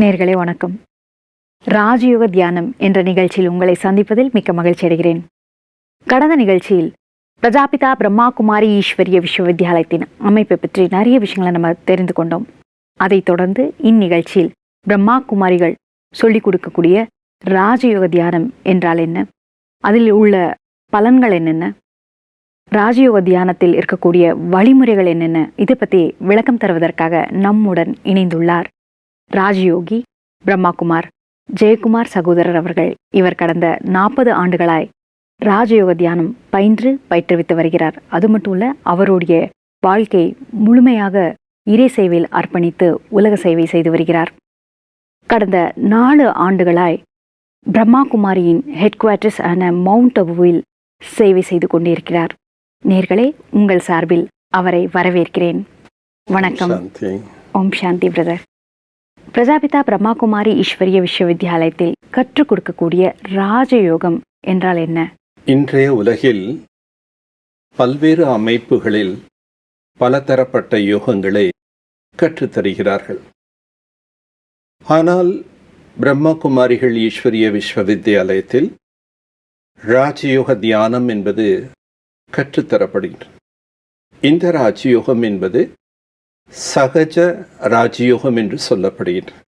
நேயர்களே வணக்கம். ராஜயோக தியானம் என்ற நிகழ்ச்சியில் உங்களை சந்திப்பதில் மிக்க மகிழ்ச்சி அடைகிறேன். கடந்த நிகழ்ச்சியில் பிரஜாபிதா பிரம்மா குமாரி ஈஸ்வரிய விஸ்வவித்யாலயத்தின் அமைப்பை பற்றி நிறைய விஷயங்களை நம்ம தெரிந்து கொண்டோம். அதைத் தொடர்ந்து இந்நிகழ்ச்சியில் பிரம்மா குமாரிகள் சொல்லிக் கொடுக்கக்கூடிய ராஜயோக தியானம் என்றால் என்ன, அதில் உள்ள பலன்கள் என்னென்ன, ராஜயோக தியானத்தில் இருக்கக்கூடிய வழிமுறைகள் என்னென்ன, இதை பற்றி விளக்கம் தருவதற்காக நம்முடன் இணைந்துள்ளார் ராஜயோகி பிரம்மாகுமார் ஜெயக்குமார் சகோதரர் அவர்கள். இவர் கடந்த 40 ஆண்டுகளாய் ராஜயோக தியானம் பயிற்றுவித்து வருகிறார். அது மட்டும் இல்ல, அவருடைய வாழ்க்கை முழுமையாக இறை சேவையில் அர்ப்பணித்து உலக சேவை செய்து வருகிறார். கடந்த 4 ஆண்டுகளாய் பிரம்மாகுமாரியின் ஹெட் குவார்ட்டர்ஸ் ஆன மவுண்ட் அபுவில் சேவை செய்து கொண்டிருக்கிறார். நேர்களே, உங்கள் சார்பில் அவரை வரவேற்கிறேன். வணக்கம். ஓம் சாந்தி பிரதர். பிரஜாபிதா பிரம்மாகுமாரி ஈஸ்வரிய விஸ்வவித்யாலயத்தில் கற்றுக் கொடுக்கக்கூடிய ராஜயோகம் என்றால் என்ன? இன்றைய உலகில் பல்வேறு அமைப்புகளில் பலதரப்பட்ட யோகங்களை கற்றுத்தருகிறார்கள். ஆனால் பிரம்மகுமாரிகள் ஈஸ்வரிய விஸ்வவித்யாலயத்தில் ராஜயோக தியானம் என்பது கற்றுத்தரப்படுகிறது. இந்த ராஜயோகம் என்பது சகஜ ராஜயோகம் என்று சொல்லப்படுகிறது.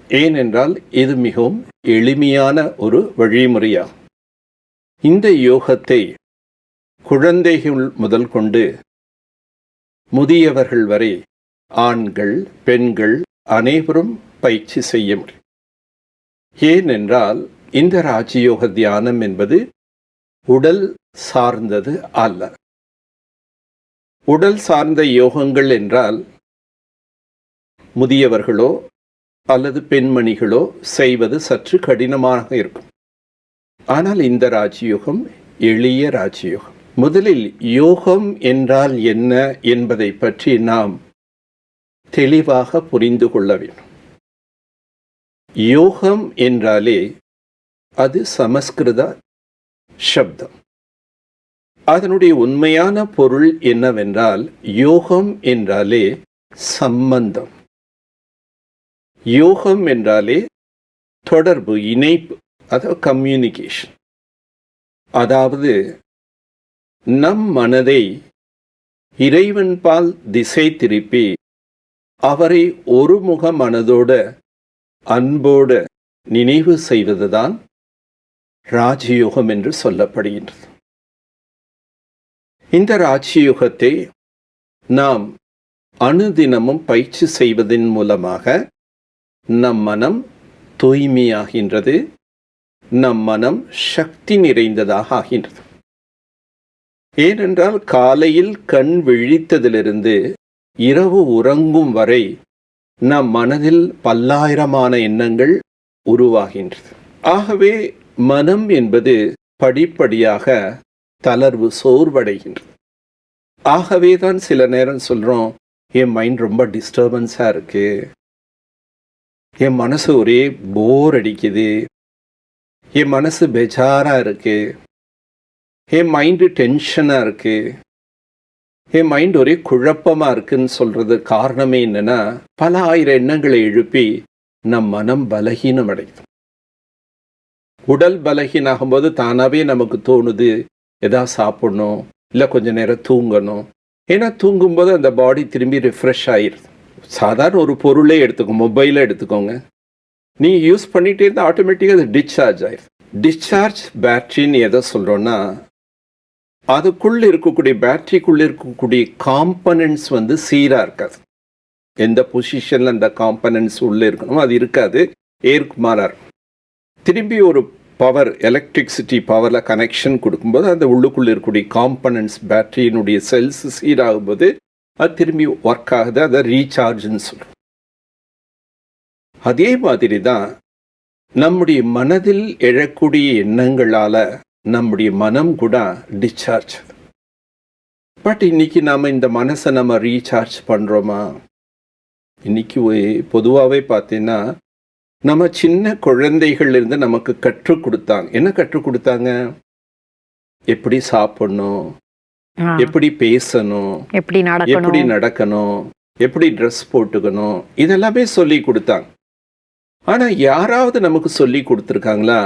ஏனென்றால் இது மிகவும் எளிமையான ஒரு வழிமுறையாகும். இந்த யோகத்தை குழந்தைகள் முதல் கொண்டு முதியவர்கள் வரை ஆண்கள் பெண்கள் அனைவரும் பயிற்சி செய்ய முடியும். ஏனென்றால் இந்த ராஜயோக தியானம் என்பது உடல் சார்ந்தது அல்ல. உடல் சார்ந்த யோகங்கள் என்றால் முதியவர்களோ அல்லது பெண்மணிகளோ செய்வது சற்று கடினமாக இருக்கும். ஆனால் இந்த ராஜயோகம் எளிய ராஜயோகம். முதலில் யோகம் என்றால் என்ன என்பதை பற்றி நாம் தெளிவாக புரிந்து கொள்ள வேண்டும். யோகம் என்றாலே அது சமஸ்கிருத சப்தம். அதனுடைய உண்மையான பொருள் என்னவென்றால், யோகம் என்றாலே சம்பந்தம். யோகம் என்றாலே தொடர்பு, இணைப்பு, அதாவது கம்யூனிகேஷன். அதாவது நம் மனதை இறைவன்பால் திசை திருப்பி அவரை ஒருமுக மனதோடு அன்போடு நினைவு செய்வதுதான் ராஜயோகம் என்று சொல்லப்படுகின்றது. இந்த ராஜயோகத்தை நாம் அனுதினமும் பயிற்சி செய்வதன் மூலமாக நம் மனம் தூய்மையாகின்றது, நம் மனம் சக்தி நிறைந்ததாக ஆகின்றது. ஏனென்றால் காலையில் கண் விழித்ததிலிருந்து இரவு உறங்கும் வரை நம் மனதில் பல்லாயிரமான எண்ணங்கள் உருவாகின்றது. ஆகவே மனம் என்பது படிப்படியாக தளர்வு, சோர்வடைகின்றது. ஆகவே தான் சில நேரம் சொல்கிறோம், என் மைண்ட் ரொம்ப டிஸ்டர்பன்ஸாக இருக்கு, என் மனசு ஒரே போர் அடிக்குது, என் மனசு பெஜாராக இருக்கு, என் மைண்டு டென்ஷனாக இருக்கு, என் மைண்ட் ஒரே குழப்பமாக இருக்குன்னு சொல்கிறது காரணமே என்னன்னா, பல ஆயிரம் எண்ணங்களை எழுப்பி நம் மனம் பலகீனம் அடையுது. உடல் பலகீனாகும்போது தானாகவே நமக்கு தோணுது, எதாவது சாப்பிடணும், இல்லை கொஞ்ச நேரம் தூங்கணும். ஏன்னா தூங்கும்போது அந்த பாடி திரும்பி ரிஃப்ரெஷ் ஆகிடுது. சாதாரண ஒரு பொருளே எடுத்துக்கோங்க, மொபைலே எடுத்துக்கோங்க, நீங்கள் யூஸ் பண்ணிகிட்டே இருந்தால் ஆட்டோமேட்டிக்காக அது டிஸ்சார்ஜ் ஆயிடுது. டிஸ்சார்ஜ் பேட்ரின்னு எதை சொல்கிறோன்னா, அதுக்குள்ளே இருக்கக்கூடிய பேட்ரிக்குள்ளே இருக்கக்கூடிய காம்பனன்ட்ஸ் சீராக இருக்காது. எந்த பொசிஷனில் அந்த காம்பனன்ட்ஸ் உள்ளே இருக்கணுமோ அது இருக்காது, ஏற்குமாறாக இருக்கும். திரும்பி ஒரு பவர், எலக்ட்ரிசிட்டி பவரில் கனெக்ஷன் கொடுக்கும்போது அந்த உள்ளுக்குள்ளே இருக்கக்கூடிய காம்பனன்ட்ஸ், பேட்டரியினுடைய செல்ஸ் சீராகும்போது அது திரும்பி ஒர்க் ஆகுது, அதை ரீசார்ஜ்னு சொல்கிறோம். அதே மாதிரி தான் நம்முடைய மனதில் எழக்கூடிய எண்ணங்களால் நம்முடைய மனம் கூட டிஸ்சார்ஜ். பட் இன்னைக்கு நாம் இந்த மனசை நம்ம ரீசார்ஜ் பண்ணுறோமா? இன்னைக்கு பொதுவாகவே பார்த்தீங்கன்னா நம்ம சின்ன குழந்தைகள் இருந்து நமக்கு கற்றுக் கொடுத்தாங்க. என்ன கற்றுக் கொடுத்தாங்க? எப்படி சாப்பிடணும், எப்படி பேசணும், எப்படி நடக்கணும், எப்படி ட்ரெஸ் போட்டுக்கணும், இதெல்லாமே சொல்லி கொடுத்தாங்க. ஆனா யாராவது நமக்கு சொல்லி கொடுத்துருக்காங்களா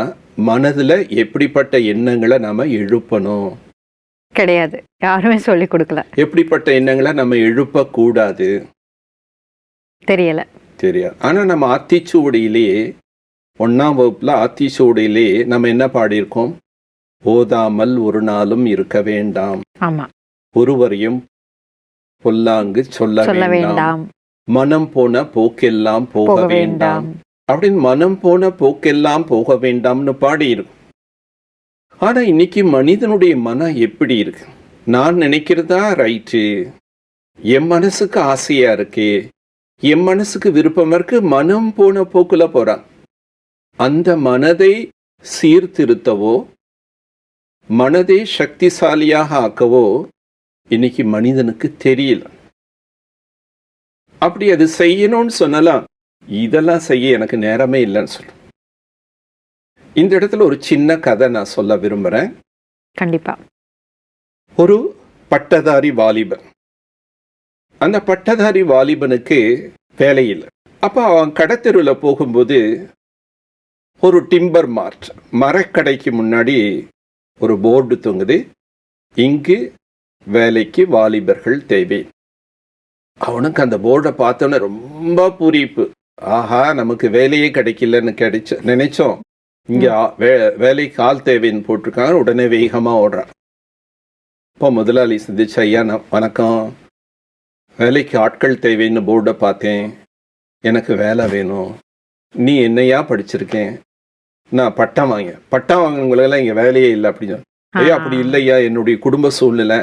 மனதுல எப்படிப்பட்ட எண்ணங்களை நாம எழுப்பணும், கிடையாது. யாருமே சொல்லி கொடுக்கல. எப்படிப்பட்ட எண்ணங்களை நம்ம எழுப்பக்கூடாது தெரியல. தெரியாது. ஆனா நம்ம ஆத்திச்சூடியிலேயே 1ஆம் வகுப்புல ஆத்திச்சூடியிலேயே நம்ம என்ன பாடியிருக்கோம்? ஓதாமல் ஒரு நாளும் இருக்க வேண்டாம், ஆமா. ஒருவரையும் பொல்லாங்கு சொல்ல சொல்ல வேண்டாம், வேண்டாம். மனம் போன போக்கெல்லாம் போக போக வேண்டாம் வேண்டாம். அப்படின்னு மனம் போன போக்கெல்லாம் போக வேண்டாம்னு பாடியிருக்கும். ஆனா இன்னைக்கு மனிதனுடைய மனம் எப்படி இருக்கு? நான் நினைக்கிறதா ரைட்டு, என் மனசுக்கு ஆசையா இருக்கு, என் மனசுக்கு விருப்பம் இருக்கு, மனம் போன போக்குல போறான். அந்த மனதை சீர்திருத்தவோ மனதை சக்திசாலியாக ஆக்கவோ இன்னைக்கு மனிதனுக்கு தெரியல. அப்படி அது செய்யணும்னு சொன்னலாம், இதெல்லாம் செய்ய எனக்கு நேரமே இல்லைன்னு சொல்லும். இந்த இடத்துல ஒரு சின்ன கதை நான் சொல்ல விரும்புறேன். கண்டிப்பா. ஒரு பட்டதாரி வாலிபன், அந்த பட்டதாரி வாலிபனுக்கு வேலை இல்லை. அப்ப அவன் கடத்தெருவில் போகும்போது ஒரு டிம்பர் மார்ட் மரக்கடைக்கு முன்னாடி ஒரு போர்டு தொங்குது, இங்கு வேலைக்கு வாலிபர்கள் தேவை. அவனுக்கு அந்த போர்டை பார்த்தோன்னே ரொம்ப பூரிப்பு. ஆஹா, நமக்கு வேலையே கிடைக்கலன்னு நினைச்சோம், இங்க வேலைக்கு ஆள் தேவைன்னு போட்டிருக்காங்க. உடனே வேகமா ஓடுறான். இப்போ முதலாளி சந்திச்சு, ஐயா வணக்கம், வேலைக்கு ஆட்கள் தேவைன்னு போர்டை பார்த்தேன், எனக்கு வேலை வேணும். நீ என்னையா படிச்சிருக்கேன்? நான் பட்டம் வாங்கினவங்களெல்லாம் இங்கே வேலையே இல்லை அப்படின்னு. ஐயா அப்படி இல்லையா, என்னுடைய குடும்ப சூழ்நிலை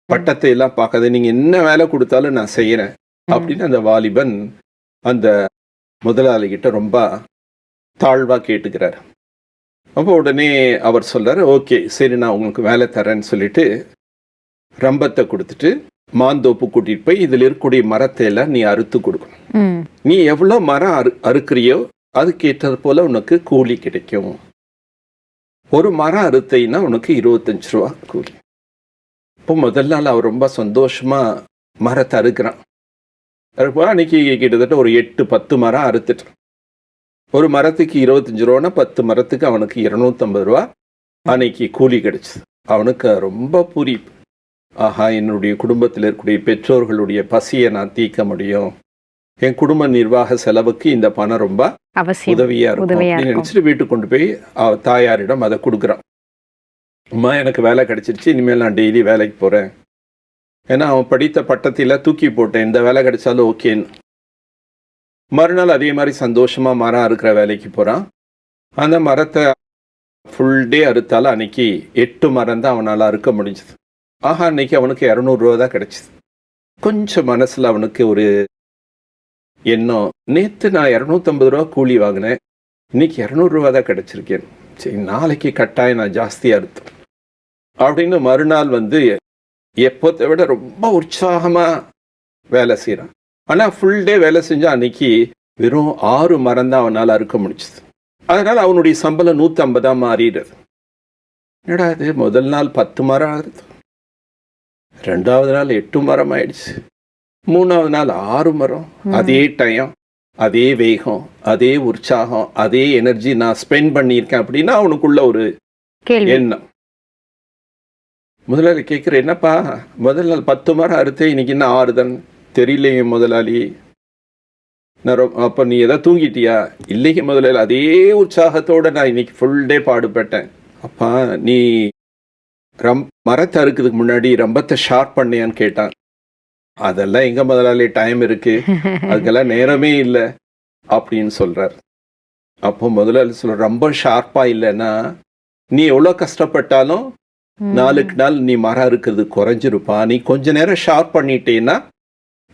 பட்டத்தை எல்லாம் பார்க்காத, நீங்கள் என்ன வேலை கொடுத்தாலும் நான் செய்கிறேன் அப்படின்னு அந்த வாலிபன் அந்த முதலாளிகிட்ட ரொம்ப தாழ்வாக கேட்டுக்கிறார். அப்போ உடனே அவர் சொல்றாரு, ஓகே சரி நான் உங்களுக்கு வேலை தரேன்னு சொல்லிட்டு ரம்பத்தை கொடுத்துட்டு மாந்தோப்பு கூட்டிட்டு போய் இதில் இருக்கக்கூடிய மரத்தை எல்லாம் நீ அறுத்து கொடுக்கணும். நீ எவ்வளோ மரம் அறுக்கிறியோ அதுக்கேற்றது போல உனக்கு கூலி கிடைக்கும். ஒரு மரம் அறுத்தைன்னா உனக்கு 25 ரூபா கூலி. இப்போ முதல் நாள் அவர் ரொம்ப சந்தோஷமா மரத்தை அறுக்கிறான். அன்னைக்கு கிட்டத்தட்ட ஒரு 8-10 மரம் அறுத்துட்டான். ஒரு மரத்துக்கு 25 ரூபான்னா 10 மரத்துக்கு அவனுக்கு 250 ரூபா அன்னைக்கு கூலி கிடைச்சது. அவனுக்கு ரொம்ப பூரிப்பு. ஆஹா, என்னுடைய குடும்பத்தில் இருக்கக்கூடிய பெற்றோர்களுடைய பசியை நான் தீர்க்க முடியும், என் குடும்ப நிர்வாக செலவுக்கு இந்த பணம் ரொம்ப உதவியா இருக்கும் அப்படின்னு நினைச்சிட்டு வீட்டுக்கு கொண்டு போய் தாயாரிடம் அதை கொடுக்குறான். அம்மா எனக்கு வேலை கிடைச்சிருச்சு, இனிமேல் நான் டெய்லி வேலைக்கு போறேன். ஏன்னா அவன் படித்த பட்டத்தில தூக்கி போட்டேன், இந்த வேலை கிடைச்சாலும் ஓகேன்னு. மறுநாள் அதே மாதிரி சந்தோஷமா மரம் அறுக்கிற வேலைக்கு போறான். அந்த மரத்தை ஃபுல் டே அறுத்தாலும் அன்னைக்கு 8 மரம் தான் அவனால் அறுக்க முடிஞ்சது. ஆஹா, அன்னைக்கு அவனுக்கு 200 ரூபா தான் கிடைச்சிது. கொஞ்சம் மனசுல அவனுக்கு ஒரு எண்ணம், நேற்று நான் 250 ரூபா கூலி வாங்கினேன், இன்னைக்கு 200 ரூபா தான் கிடைச்சிருக்கேன், சரி நாளைக்கு கட்டாயம் நான் ஜாஸ்தியா அறுத்தேன் அப்படின்னு மறுநாள் எப்போதை விட ரொம்ப உற்சாகமா வேலை செய்யறான். ஆனா ஃபுல் டே வேலை செஞ்சா அன்னைக்கு வெறும் 6 மரம் தான் அவனால் அறுக்க முடிச்சது. அதனால அவனுடைய சம்பளம் 150 மாறிடுது. என்னடா இது, முதல் நாள் 10 மரம் அறுத்து, 2வது நாள் 8 மரம் ஆயிடுச்சு, 3வது நாள் 6 மரம். அதே டைம், அதே வேகம், அதே உற்சாகம், அதே எனர்ஜி நான் ஸ்பெண்ட் பண்ணியிருக்கேன் அப்படின்னா அவனுக்குள்ள ஒரு எண்ணம். முதலாளி கேட்குற, என்னப்பா முதல் நாள் 10 மரம் அறுத்து இன்னைக்கு என்ன 6 தான்? தெரியலையே முதலாளி. அப்போ நீ எதாவது தூங்கிட்டியா? இல்லைங்க முதலாளி, அதே உற்சாகத்தோட நான் இன்னைக்கு ஃபுல் டே பாடுபட்டேன். அப்பா நீ மரத்தை அறுக்கிறதுக்கு முன்னாடி ரம்பத்தை ஷார்ப் பண்ணியான்னு கேட்டான். அதெல்லாம் எங்க முதலாளி டைம் இருக்கு, அதுக்கெல்லாம் நேரமே இல்லை அப்படின்னு சொல்றார். அப்போ முதலாளி சொல்ற, ரொம்ப ஷார்ப்பா இல்லைன்னா நீ எவ்வளோ கஷ்டப்பட்டாலும் நாளுக்கு நாள் நீ மரம் அறுக்கிறது குறைஞ்சிருப்பா. நீ கொஞ்ச நேரம் ஷார்ப் பண்ணிட்டேன்னா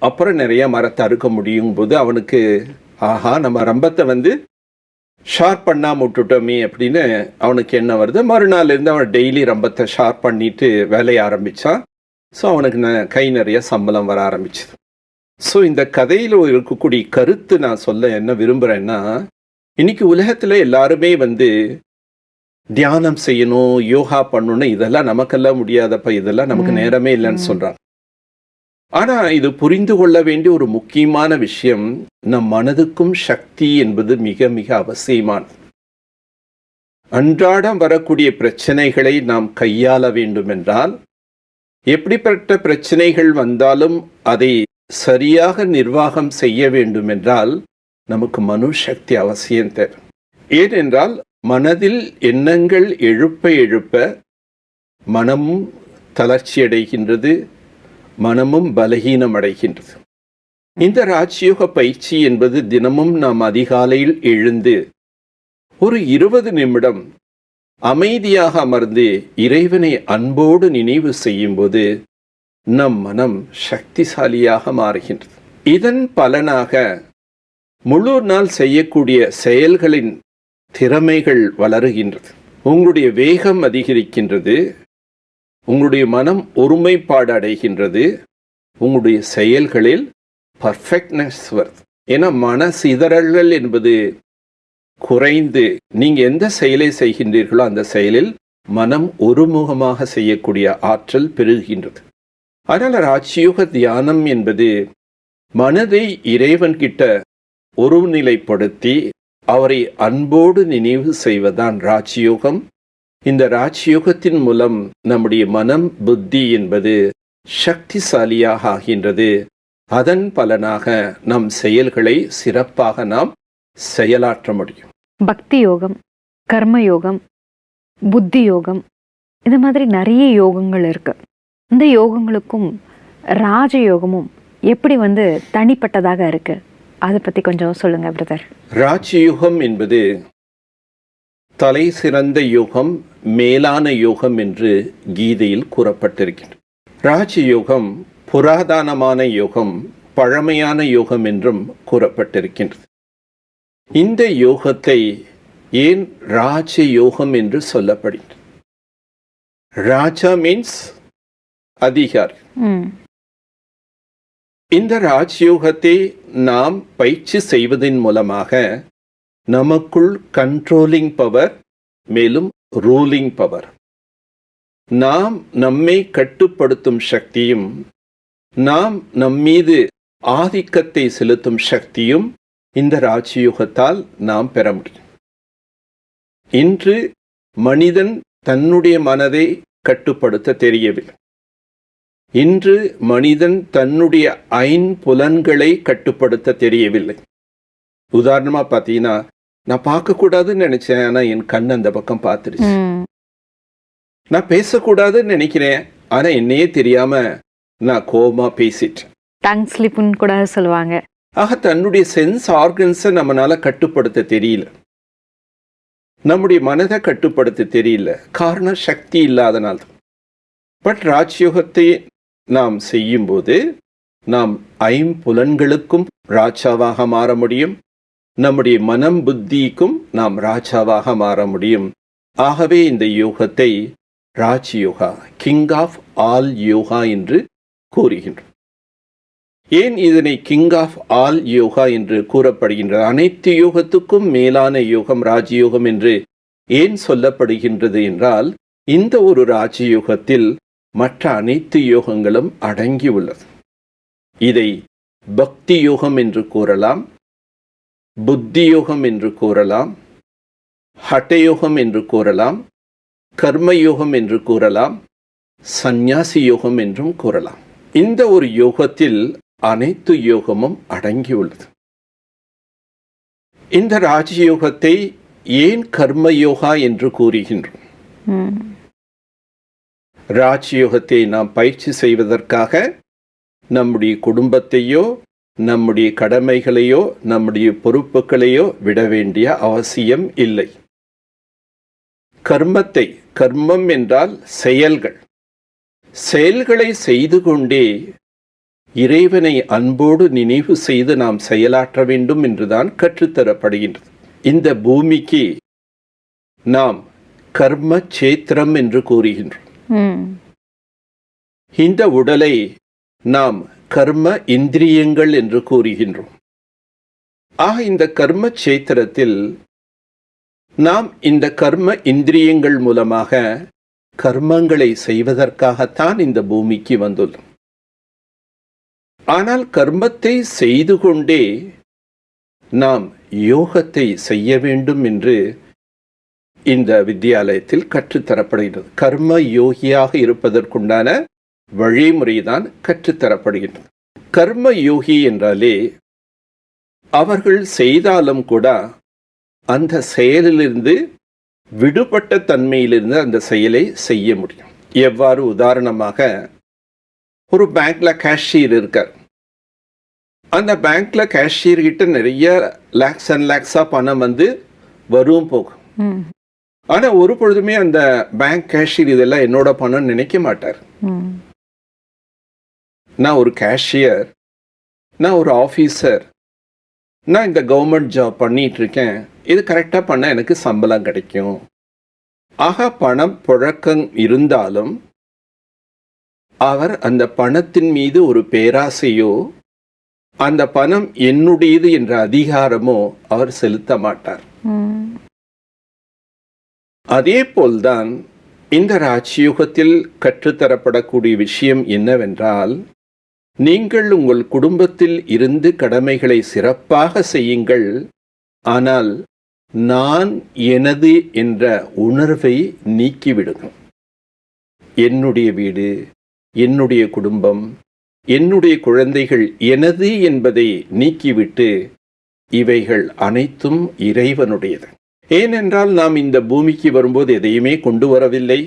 அப்புறம் நிறைய மரத்தை அறுக்க முடியும் போது அவனுக்கு ஆஹா, நம்ம ரம்பத்தை ஷார்ப் பண்ணாம விட்டுட்டோமே அப்படின்னு அவனுக்கு என்ன வருது. மறுநாள் இருந்து அவன் டெய்லி ரம்பத்தை ஷார்ப் பண்ணிட்டு வேலையை ஆரம்பிச்சான். ஸோ அவனுக்கு கை நிறைய சம்பளம் வர ஆரம்பிச்சுது. ஸோ இந்த கதையில் இருக்கக்கூடிய கருத்து நான் சொல்ல என்ன விரும்புகிறேன்னா, இன்னைக்கு உலகத்தில் எல்லாருமே தியானம் செய்யணும், யோகா பண்ணணும், இதெல்லாம் நமக்கெல்லாம் முடியாதப்ப, இதெல்லாம் நமக்கு நேரமே இல்லைன்னு சொல்கிறாங்க. ஆனா இது புரிந்து கொள்ள வேண்டிய ஒரு முக்கியமான விஷயம், நம் மனதுக்கும் சக்தி என்பது மிக மிக அவசியமானது. அன்றாடம் வரக்கூடிய பிரச்சனைகளை நாம் கையாள வேண்டுமென்றால், எப்படிப்பட்ட பிரச்சனைகள் வந்தாலும் அதை சரியாக நிர்வாகம் செய்ய வேண்டுமென்றால் நமக்கு மனோசக்தி அவசியம் தேவை. ஏனென்றால் மனதில் எண்ணங்கள் எழுப்ப எழுப்ப மனமும் தளர்ச்சியடைகின்றது, மனமும் பலகீனம் அடைகின்றது. இந்த ராஜயோக பயிற்சி என்பது தினமும் நாம் அதிகாலையில் எழுந்து ஒரு 20 நிமிடம் அமைதியாக அமர்ந்து இறைவனை அன்போடு நினைவு செய்யும்போது நம் மனம் சக்திசாலியாக மாறுகின்றது. இதன் பலனாக முழு நாள் செய்யக்கூடிய செயல்களின் திறமைகள் வளருகின்றது. உங்களுடைய வேகம் அதிகரிக்கின்றது, உங்களுடைய மனம் ஒருமைப்பாடு அடைகின்றது, உங்களுடைய செயல்களில் பர்ஃபெக்ட்னஸ் வருது. ஏன்னா மன சிதறல்கள் என்பது குறைந்து நீங்க எந்த செயலை செய்கின்றீர்களோ அந்த செயலில் மனம் ஒருமுகமாக செய்யக்கூடிய ஆற்றல் பெருகுகின்றது. அதனால ராஜயோக தியானம் என்பது மனதை இறைவன் கிட்ட ஒருநிலைப்படுத்தி அவரை அன்போடு நினைவு செய்வதுதான் ராஜயோகம். இந்த ராஜயோகத்தின் மூலம் நம்முடைய மனம் புத்தி என்பது சக்திசாலியாக ஆகின்றது. அதன் பலனாக நம் செயல்களை சிறப்பாக நாம் செயலாற்ற முடியும். பக்தி யோகம், கர்ம யோகம், புத்தி யோகம், இந்த மாதிரி நிறைய யோகங்கள் இருக்கு. இந்த யோகங்களுக்கும் ராஜயோகமும் எப்படி தனிப்பட்டதாக இருக்கு, அதை பத்தி கொஞ்சம் சொல்லுங்க பிரதர். ராஜயோகம் என்பது தலை சிறந்த யோகம், மேலான யோகம் என்று கீதையில் கூறப்பட்டிருக்கின்றது. ராஜயோகம் புராதனமான யோகம், பழமையான யோகம் என்றும் கூறப்பட்டிருக்கின்றது. இந்த யோகத்தை ஏன் ராஜயோகம் என்று சொல்லப்படுகிறது? ராஜா மீன்ஸ் அதிகாரி. இந்த ராஜயோகத்தை நாம் பயிற்சி செய்வதன் மூலமாக நமக்குள் கண்ட்ரோலிங் பவர், மேலும் ரூலிங் பவர், நாம் நம்மை கட்டுப்படுத்தும் சக்தியும் நாம் நம்மீது ஆதிக்கத்தை செலுத்தும் சக்தியும் இந்த ராஜயோகத்தால் நாம் பெற முடியும். இன்று மனிதன் தன்னுடைய மனதை கட்டுப்படுத்த தெரியவில்லை. இன்று மனிதன் தன்னுடைய ஐம்புலன்களை கட்டுப்படுத்த தெரியவில்லை. உதாரணமா பார்த்தீங்கன்னா, நான் பார்க்கக்கூடாதுன்னு நினைச்சேன், ஆனா என் கண் அந்த பக்கம் பார்த்துருச்சு. நான் பேசக்கூடாதுன்னு நினைக்கிறேன், ஆனா என்னையே தெரியாம நான் கோபமா பேசிட்டேன். டங் ஸ்லிப்னு கூட சொல்லுவாங்க. ஆக தன்னுடைய சென்ஸ் ஆர்கன்ஸை நம்மளால கட்டுப்படுத்த தெரியல, நம்முடைய மனதை கட்டுப்படுத்த தெரியல. காரணம் சக்தி இல்லாதனால். பட் ராஜயோகத்தை நாம் செய்யும்போது நாம் ஐம்புலன்களுக்கும் ராஜாவாக மாற முடியும், நம்முடைய மனம் புத்திக்கும் நாம் ராஜாவாக மாற முடியும். ஆகவே இந்த யோகத்தை Rajayoga, king of all yoga என்று கூறுகின்றோம். ஏன் இதனை கிங் ஆஃப் ஆல் யோகா என்று கூறப்படுகின்றது? அனைத்து யோகத்துக்கும் மேலான யோகம் ராஜயோகம் என்று ஏன் சொல்லப்படுகின்றது என்றால், இந்த ஒரு ராஜயோகத்தில் மற்ற அனைத்து யோகங்களும் அடங்கி உள்ளது. இதை பக்தி யோகம் என்று கூறலாம், புத்தி யோகம் என்று கூறலாம், ஹட்டயோகம் என்று கூறலாம், கர்மயோகம் என்று கூறலாம், சந்நியாசி யோகம் என்றும் கூறலாம். இந்த ஒரு யோகத்தில் அனைத்து யோகமும் அடங்கியுள்ளது. இந்த ராஜயோகத்தை ஏன் கர்மயோகா என்று கூறுகின்றோம்? ராஜயோகத்தை நாம் பயிற்சி செய்வதற்காக நம்முடைய குடும்பத்தையோ, நம்முடைய கடமைகளையோ, நம்முடைய பொறுப்புகளையோ விட வேண்டிய அவசியம் இல்லை. கர்மத்தை, கர்மம் என்றால் செயல்கள், செயல்களை செய்து கொண்டே இறைவனை அன்போடு நினைவு செய்து நாம் செயலாற்ற வேண்டும் என்றுதான் கற்றுத்தரப்படுகின்றது. இந்த பூமிக்கு நாம் கர்ம சேத்திரம் என்று கூறுகின்றோம். இந்த உடலை நாம் கர்ம இந்திரியங்கள் என்று கூறுகின்றோம். ஆக இந்த கர்ம சேத்திரத்தில் நாம் இந்த கர்ம இந்திரியங்கள் மூலமாக கர்மங்களை செய்வதற்காகத்தான் இந்த பூமிக்கு வந்துள்ளோம். ஆனால் கர்மத்தை செய்து கொண்டே நாம் யோகத்தை செய்ய வேண்டும் என்று இந்த வித்தியாலயத்தில் கற்றுத்தரப்படுகிறது. கர்ம யோகியாக இருப்பதற்குண்டான வழிமுறைதான் கற்றுத்தரப்படுகின்றது. கர்ம யோகி என்றாலே அவர்கள் செய்தாலும் கூட அந்த செயலிலிருந்து விடுபட்ட தன்மையிலிருந்து அந்த செயலை செய்ய முடியும். எவ்வாறு? உதாரணமாக, ஒரு பேங்க்ல கேஷியர் இருக்கார். அந்த பேங்க்ல கேஷியர் கிட்ட நிறைய லேக்ஸ் அண்ட் லேக்ஸா பணம் வரும் போகும். ஆனா ஒரு பொழுதுமே அந்த பேங்க் கேஷியர் இதெல்லாம் என்னோட பணம் நினைக்க மாட்டார். நான் ஒரு கேஷியர், நான் ஒரு ஆபீசர், நான் இந்த கவர்மெண்ட் ஜாப் பண்ணிட்டு இருக்கேன், இது கரெக்டா பண்ண எனக்கு சம்பளம் கிடைக்கும். ஆக பணம் புழக்கம் இருந்தாலும் அவர் அந்த பணத்தின் மீது ஒரு பேராசையோ அந்த பணம் என்னுடையது என்ற அதிகாரமோ அவர் செலுத்த மாட்டார். அதே போல்தான் இந்த ராஜ்யயுகத்தில் கற்றுத்தரப்படக்கூடிய விஷயம் என்னவென்றால், நீங்கள் உங்கள் குடும்பத்தில் இருந்து கடமைகளை சிறப்பாக செய்யுங்கள், ஆனால் நான் எனது என்ற உணர்வை நீக்கிவிடுங்கள். என்னுடைய வீடு, என்னுடைய குடும்பம், என்னுடைய குழந்தைகள் எனது என்பதை நீக்கிவிட்டு இவைகள் அனைத்தும் இறைவனுடையது. ஏனென்றால் நாம் இந்த பூமிக்கு வரும்போது எதையுமே கொண்டு வரவில்லை.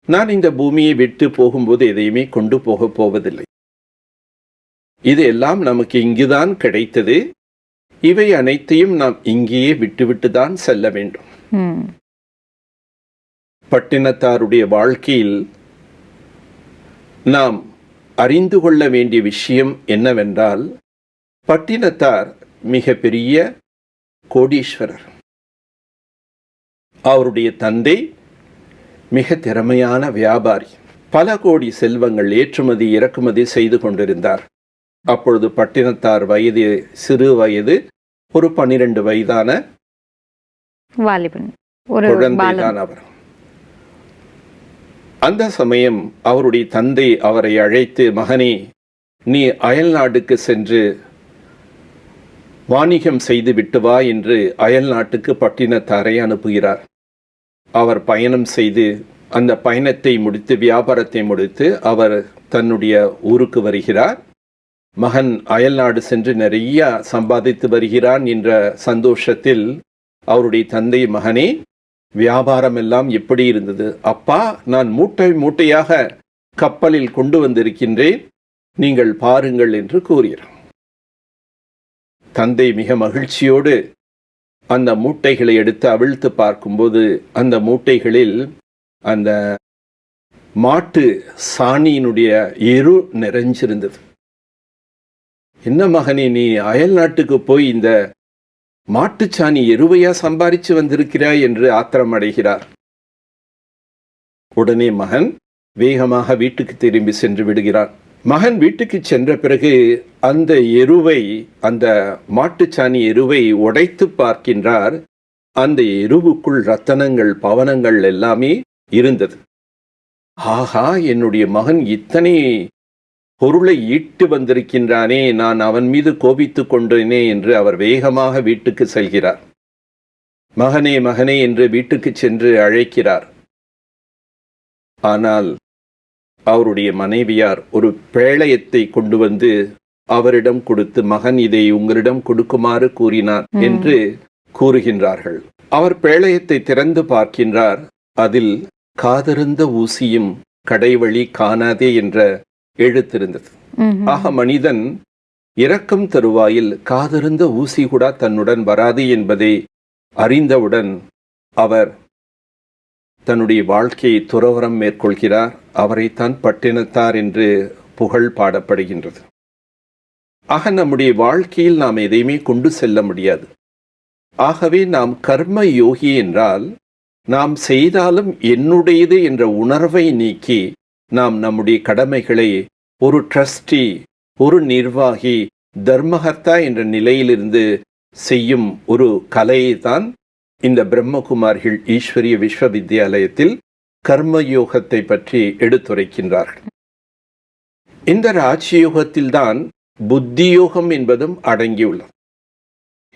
நான் இந்த பூமியை விட்டு போகும்போது எதையுமே கொண்டு போகப் போவதில்லை. இது எல்லாம் நமக்கு இங்குதான் கிடைத்தது. இவை அனைத்தையும் நாம் இங்கேயே விட்டுவிட்டு தான் செல்ல வேண்டும். பட்டினத்தாருடைய வாழ்க்கையில் நாம் அறிந்து கொள்ள வேண்டிய விஷயம் என்னவென்றால், பட்டினத்தார் மிக பெரிய கோடீஸ்வரர். அவருடைய தந்தை மிக திறமையான வியாபாரி. பல கோடி செல்வங்கள் ஏற்றுமதி இறக்குமதி செய்து கொண்டிருந்தார். அப்பொழுது பட்டினத்தார் வயது சிறு வயது, ஒரு 12 வயதான குழந்தைதான் அவர். அந்த சமயம் அவருடைய தந்தை அவரை அழைத்து, மகனே, நீ அயல் நாட்டுக்கு சென்று வாணிகம் செய்து விட்டு வா என்று அயல் நாட்டுக்கு பட்டினத்தாரை அனுப்புகிறார். அவர் பயணம் செய்து அந்த பயணத்தை முடித்து வியாபாரத்தை முடித்து அவர் தன்னுடைய ஊருக்கு வருகிறார். மகன் அயல் நாடு சென்று நிறைய சம்பாதித்து வருகிறான் என்ற சந்தோஷத்தில் அவருடைய தந்தை, மகனே, வியாபாரம் எல்லாம் எப்படி இருந்தது? அப்பா, நான் மூட்டை மூட்டையாக கப்பலில் கொண்டு வந்திருக்கின்றேன், நீங்கள் பாருங்கள் என்று கூறுகிறார். தந்தை மிக மகிழ்ச்சியோடு அந்த மூட்டைகளை எடுத்து அவிழ்த்து பார்க்கும்போது அந்த மூட்டைகளில் அந்த மாட்டு சாணியினுடைய எரு நிறைஞ்சிருந்தது. என்ன மகனே, நீ அயல் நாட்டுக்கு போய் இந்த மாட்டுச்சாணி எருவையா சம்பாதிச்சு வந்திருக்கிறாய் என்று ஆத்திரம் அடைகிறார். உடனே மகன் வேகமாக வீட்டுக்கு திரும்பி சென்று விடுகிறான். மகன் வீட்டுக்கு சென்ற பிறகு அந்த எருவை, அந்த மாட்டுச்சாணி எருவை உடைத்து பார்க்கின்றார். அந்த எருவுக்குள் ரத்தனங்கள், பவனங்கள் எல்லாமே இருந்தது. ஆஹா, என்னுடைய மகன் இத்தனை பொருளை ஈட்டு வந்திருக்கின்றானே, நான் அவன் மீது கோபித்துக் கொண்டேனே என்று அவர் வேகமாக வீட்டுக்கு செல்கிறார். மகனே, மகனே என்று வீட்டுக்கு சென்று அழைக்கிறார். ஆனால் அவருடைய மனைவியார் ஒரு பேழையத்தை கொண்டு வந்து அவரிடம் கொடுத்து, மகன் இதை உங்களிடம் கொடுக்குமாறு கூறினார் என்று கூறுகின்றார்கள். அவர் பேழையத்தை திறந்து பார்க்கின்றார். அதில் காதருந்த ஊசியும் கடைவழி காணாதே என்ற எழுத்திருந்தது. ஆக மனிதன் இறக்கும் தருவாயில் காதருந்த ஊசி கூட தன்னுடன் வராது என்பதை அறிந்தவுடன் அவர் தன்னுடைய வாழ்க்கையை துறவரம் மேற்கொள்கிறார். அவரைத்தான் பட்டினத்தார் என்று புகழ் பாடப்படுகின்றது. ஆக நம்முடைய வாழ்க்கையில் நாம் எதையுமே கொண்டு செல்ல முடியாது. ஆகவே நாம் கர்ம யோகி என்றால், நாம் செய்தாலும் என்னுடையது என்ற உணர்வை நீக்கி நாம் நம்முடைய கடமைகளை ஒரு ட்ரஸ்டி, ஒரு நிர்வாகி, தர்மகர்த்தா என்ற நிலையிலிருந்து செய்யும் ஒரு கலையை தான் இந்த பிரம்மகுமாரிகள் ஈஸ்வரிய விஸ்வவித்யாலயத்தில் கர்மயோகத்தை பற்றி எடுத்துரைக்கின்றார்கள். இந்த ராஜயோகத்தில்தான் புத்தியோகம் என்பதும் அடங்கியுள்ளது.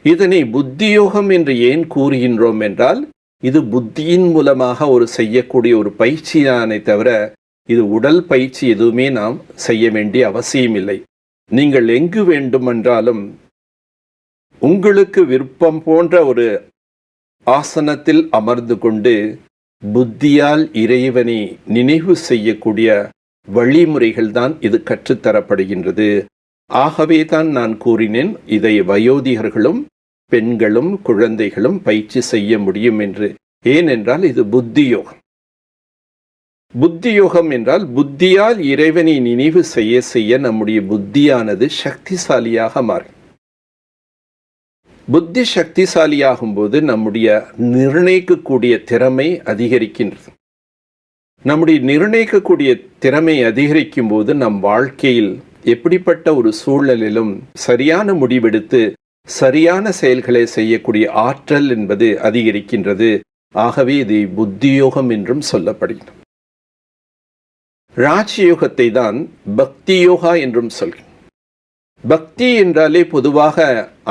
இதனை புத்தியோகம் என்று ஏன் கூறுகின்றோம் என்றால், இது புத்தியின் மூலமாக செய்யக்கூடிய ஒரு பயிற்சியானே தவிர இது உடல் பயிற்சி எதுவுமே நாம் செய்ய வேண்டிய அவசியமில்லை. நீங்கள் எங்கு வேண்டுமென்றாலும் உங்களுக்கு விருப்பம் போன்ற ஒரு ஆசனத்தில் அமர்ந்து கொண்டு புத்தியால் இறைவனை நினைவு செய்யக்கூடிய வழிமுறைகள் தான் இது கற்றுத்தரப்படுகின்றது. ஆகவே தான் நான் கூறினேன், இதை வயோதிகர்களும் பெண்களும் குழந்தைகளும் பயிற்சி செய்ய முடியும் என்று. ஏனென்றால் இது புத்தியோகம். புத்தியோகம் என்றால் புத்தியால் இறைவனை நினைவு செய்ய செய்ய நம்முடைய புத்தியானது சக்திசாலியாக மாறும். புத்தி சக்திசாலியாகும் போது நம்முடைய நிர்ணயிக்கக்கூடிய திறமை அதிகரிக்கின்றது. நம்முடைய நிர்ணயிக்கக்கூடிய திறமை அதிகரிக்கும் போது நம் வாழ்க்கையில் எப்படிப்பட்ட ஒரு சூழலிலும் சரியான முடிவெடுத்து சரியான செயல்களை செய்யக்கூடிய ஆற்றல் என்பது அதிகரிக்கின்றது. ஆகவே இதை புத்தியோகம் என்றும் சொல்லப்படுகிறது. ராஜயோகத்தை தான் பக்தி யோகா என்றும் சொல்கிறோம். பக்தி என்றாலே பொதுவாக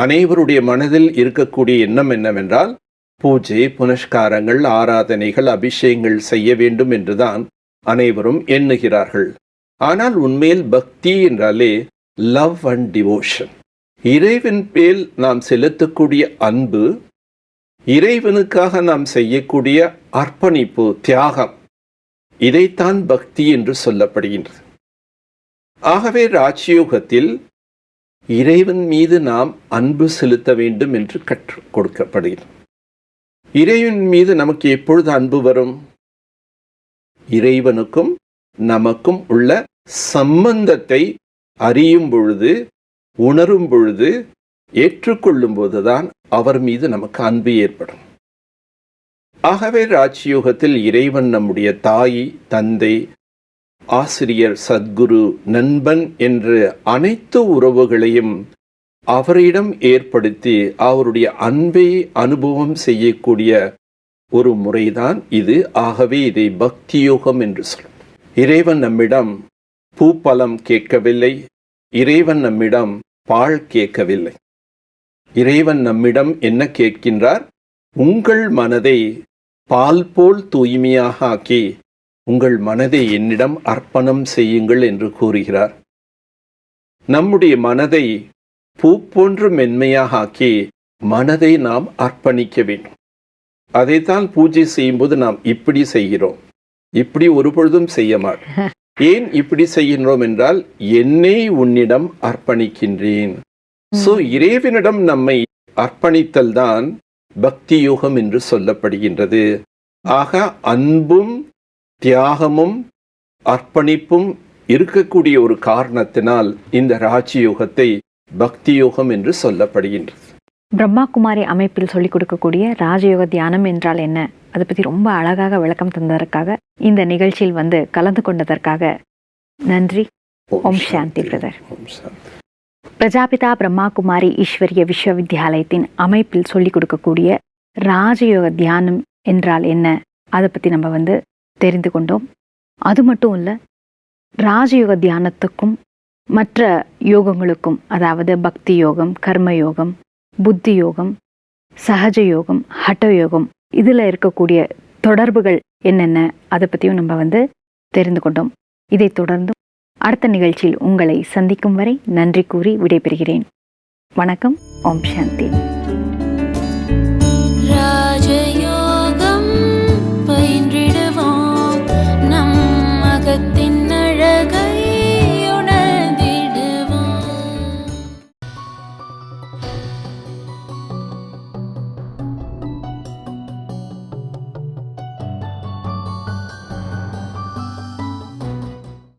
அனைவருடைய மனதில் இருக்கக்கூடிய எண்ணம் என்னவென்றால், பூஜை புனஸ்காரங்கள் ஆராதனைகள் அபிஷேகங்கள் செய்ய வேண்டும் என்றுதான் அனைவரும் எண்ணுகிறார்கள். ஆனால் உண்மையில் பக்தி என்றாலே லவ் அண்ட் டிவோஷன், இறைவன் மேல் நாம் செலுத்தக்கூடிய அன்பு, இறைவனுக்காக நாம் செய்யக்கூடிய அர்ப்பணிப்பு, தியாகம், இதைத்தான் பக்தி என்று சொல்லப்படுகின்றது. ஆகவே ராஜயோகத்தில் இறைவன் மீது நாம் அன்பு செலுத்த வேண்டும் என்று கற்றுக் கொடுக்கப்படுகிறது. இறைவன் மீது நமக்கு எப்பொழுது அன்பு வரும்? இறைவனுக்கும் நமக்கும் உள்ள சம்பந்தத்தை அறியும் பொழுது, உணரும் பொழுது, ஏற்றுக்கொள்ளும் போதுதான் அவர் மீது நமக்கு அன்பு ஏற்படும். ஆகவே ராஜயோகத்தில் இறைவன் நம்முடைய தாய், தந்தை, ஆசிரியர், சத்குரு, நண்பன் என்று அனைத்து உறவுகளையும் அவரிடம் ஏற்படுத்தி அவருடைய அன்பை அனுபவம் செய்யக்கூடிய ஒரு முறைதான் இது. ஆகவே இதை பக்தியோகம் என்று சொல்லும். இறைவன் நம்மிடம் பூப்பழம் கேட்கவில்லை, இறைவன் நம்மிடம் பால் கேட்கவில்லை. இறைவன் நம்மிடம் என்ன கேட்கின்றார்? உங்கள் மனதை பால் போல் தூய்மையாக ஆக்கி உங்கள் மனதை என்னிடம் அர்ப்பணம் செய்யுங்கள் என்று கூறுகிறார். நம்முடைய மனதை பூ போன்று மென்மையாக ஆக்கி மனதை நாம் அர்ப்பணிக்க வேண்டும். அதைத்தான் பூஜை செய்யும்போது நாம் இப்படி செய்கிறோம். இப்படி ஒரு பொழுதும் செய்ய மாட்டோம். ஏன் இப்படி செய்கின்றோம் என்றால், என்னை உன்னிடம் அர்ப்பணிக்கின்றேன். சோ இறைவனிடம் நம்மை அர்ப்பணித்தல் தான் பக்தி யோகம் என்று சொல்லப்படுகின்றது. ஆக அன்பும் தியாகமும் அர்ப்பணிப்பும் இருக்கக்கூடிய ஒரு காரணத்தினால் இந்த ராஜயோகத்தை பக்தி யோகம் என்று சொல்லப்படுகின்றது. பிரம்மா குமாரி அமைப்பில் சொல்லிக் கொடுக்கக்கூடிய ராஜயோக தியானம் என்றால் என்ன, அதை பற்றி ரொம்ப அழகாக விளக்கம் தந்ததற்காக, இந்த நிகழ்ச்சியில் கலந்து கொண்டதற்காக நன்றி. ஓம் சாந்தி பிரதர். பிரஜாபிதா பிரம்மா குமாரி ஈஸ்வரிய விஸ்வவித்யாலயத்தின் அமைப்பில் சொல்லிக் கொடுக்கக்கூடிய ராஜயோக தியானம் என்றால் என்ன, அதை பற்றி நம்ம தெரிந்து கொண்டோம். அது மட்டும் இல்லை, ராஜயோக தியானத்துக்கும் மற்ற யோகங்களுக்கும், அதாவது பக்தி யோகம், கர்ம யோகம், புத்தி யோகம், சகஜ யோகம், ஹட்ட யோகம், இதில் இருக்கக்கூடிய தொடர்புகள் என்னென்ன, அதை பற்றியும் நம்ம தெரிந்து கொண்டோம். இதை தொடர்ந்து அடுத்த நிகழ்ச்சியில் உங்களை சந்திக்கும் வரை நன்றி கூறி விடைபெறுகிறேன். வணக்கம். ஓம் சாந்தி.